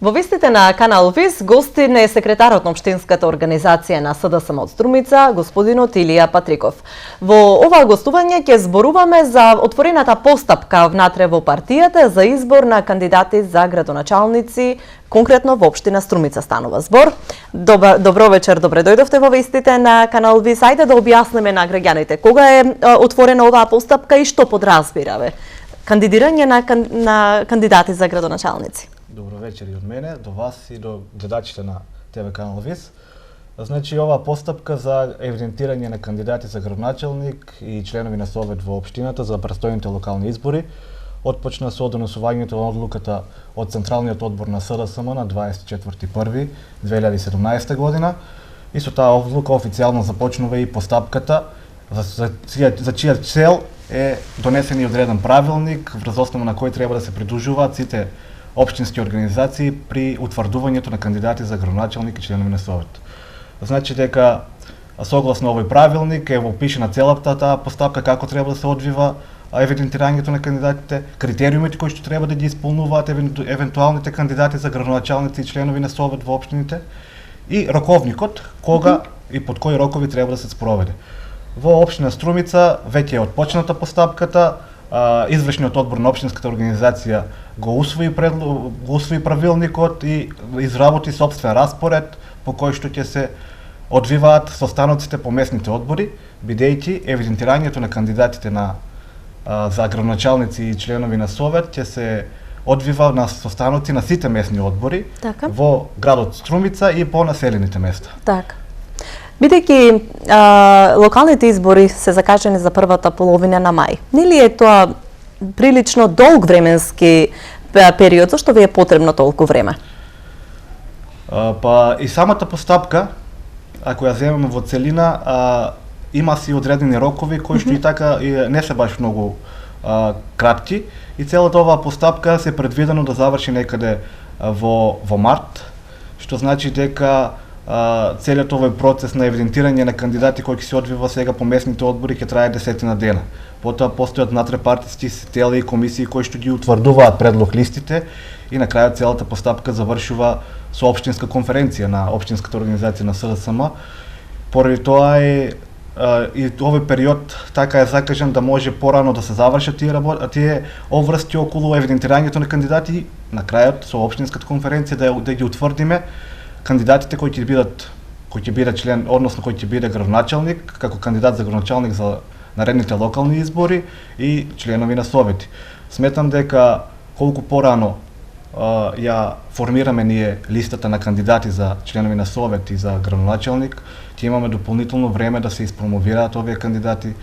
Во вестите на Канал Виз гостин е секретарот на Општинската организација на СДСМ од Струмица, господинот Илија Патриков. Во ова гостување ќе зборуваме за отворената постапка внатре во партијата за избор на кандидати за градоначалници, конкретно во општина Струмица станува збор. Добро вечер, добре дојдовте во вестите на Канал Виз. Ајде да објасниме на граѓаните кога е отворена оваа постапка и што подразбираве кандидирање на кандидати за градоначалници. Добро вечер и од мене, до вас и до гледачите на ТВ Канал Виз. Значи, оваа постапка за евидентирање на кандидати за градоначалник и членови на совет во општината за престојните локални избори отпочна со донесувањето на одлуката од Централниот одбор на СДСМ на 24.1.2017 година и со таа одлука официјално започнува и постапката за чија цел е донесен и одреден правилник врз основа на кој треба да се придружуваат сите општински организации при утврдувањето на кандидати за градоначалник и членови на совет. Значи дека согласно овој правилник е опишена целата таа постапка како треба да се одвива евидентирањето на кандидатите, критериумите кои што треба да ги исполнуваат евентуалните кандидати за градоначалници и членови на совет во општините и роковникот кога и под кои рокови треба да се спроведе. Во општина Струмица веќе е отпочната постапката. Извршниот одбор на општинската организација го усвои правилникот и изработи сопствен распоред по кој што ќе се одвиваат состаноците по местните одбори, бидејќи евидентирањето на кандидатите за градоначалници и членови на совет ќе се одвива на состаноци на сите местни одбори во градот Струмица и по населените места. Така. Бидејќи локалните избори се закажани за првата половина на мај, нели е тоа прилично долг временски период, зашто ви е потребно толку време? Па и самата постапка, ако ја земеме во целина, има си одредени рокови кои што и така не се баш многу кратки и целата оваа постапка се предвидено да заврши некаде во март, што значи дека целиот овој процес на евидентирање на кандидати кои ќе се одвива сега по местните одбори ќе трае 10 дена. Потоа постојат внатре-партиски тела и комисии кои што ги утврдуваат предлог листите и на крајот целата постапка завршува со општинска конференција на општинската организација на СДСМ. Поради тоа и овој период така е закажан да може порано да се завршат тие обврски околу евидентирањето на кандидати и на крајот со општинската конференција да ги утврдиме кандидатите кои ќе бидат член, односно кој ќе биде градоначалник, како кандидат за градоначалник за наредните локални избори и членови на совети. Сметам дека колку порано ја формираме ние листата на кандидати за членови на совет и за градоначалник, ќе имаме дополнително време да се испромовираат овие кандидати,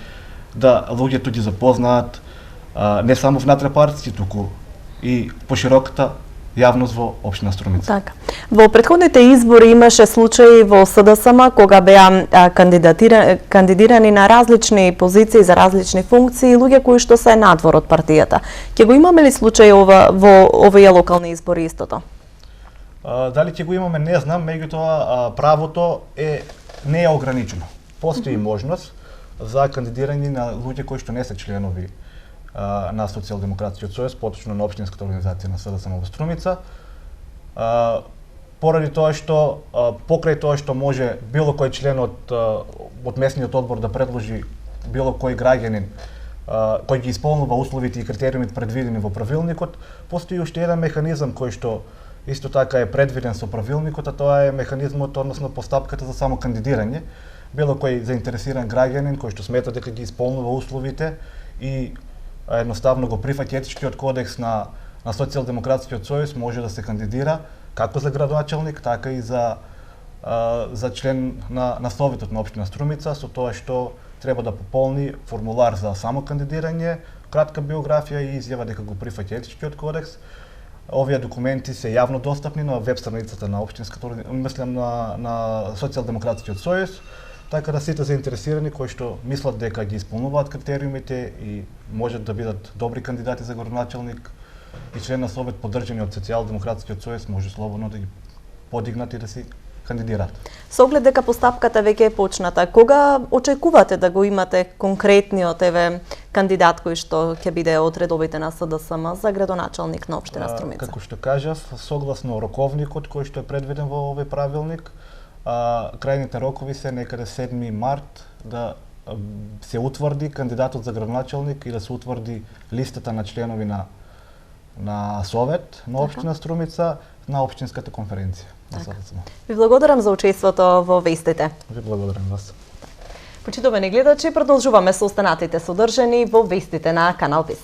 да луѓето ги запознаат не само внатре-партиски, туку и пошироката јавност во општина Струмица. Така. Во претходните избори имаше случаи во СДСМ кога беа кандидирани на различни позиции за различни функции луѓе кои што се надвор од партијата. Ќе го имаме ли случај во овие локални избори истото? Дали ќе го имаме не знам, меѓутоа правото не е ограничено. Постои можност за кандидирање на луѓе кои што не се членови на Социјалдемократскиот сојуз, поточно на општинската организација на СДСМ во Струмица. Поради тоа што покрај тоа што може било кој член од местниот одбор да предложи било кој граѓанин кој ги исполнува условите и критериумите предвидени во правилникот, постои уште еден механизам кој што исто така е предвиден со правилникот, а тоа е механизмот, односно постапката за само кандидирање. Било кој заинтересиран граѓанин кој што смета дека ги исполнува условите и едноставно го прифаќа етичкиот кодекс на Социјалдемократскиот сојуз може да се кандидира како за градоначалник, така и за член на советот на општина Струмица, со тоа што треба да пополни формулар за само кандидирање, кратка биографија и изјава дека го прифаќа етичкиот кодекс. Овие документи се јавно достапни на веб страницата на општинската на Социјалдемократскиот сојуз, така да сите заинтересирани кои што мислат дека ги исполнуваат критериумите и можат да бидат добри кандидати за градоначалник и член на совет поддржани од Социјалдемократскиот сојуз може слободно да ги подигнат и да си кандидираат. Со оглед дека постапката веќе е почната, кога очекувате да го имате конкретниот кандидат кој што ќе биде од редовите на СДСМ за градоначалник на општина Струмица? Како што кажав, согласно роковникот кој што е предвиден во овој правилник, крајните рокови се некаде 7 март да се утврди кандидатот за градоначалник и да се утврди листата на членови на совет на општина Струмица на општинската конференција. Ви благодарам за учеството во вестите. Ви благодарам вас. Почитувани гледачи, продолжуваме со останатите содржини во вестите на Канал Вис.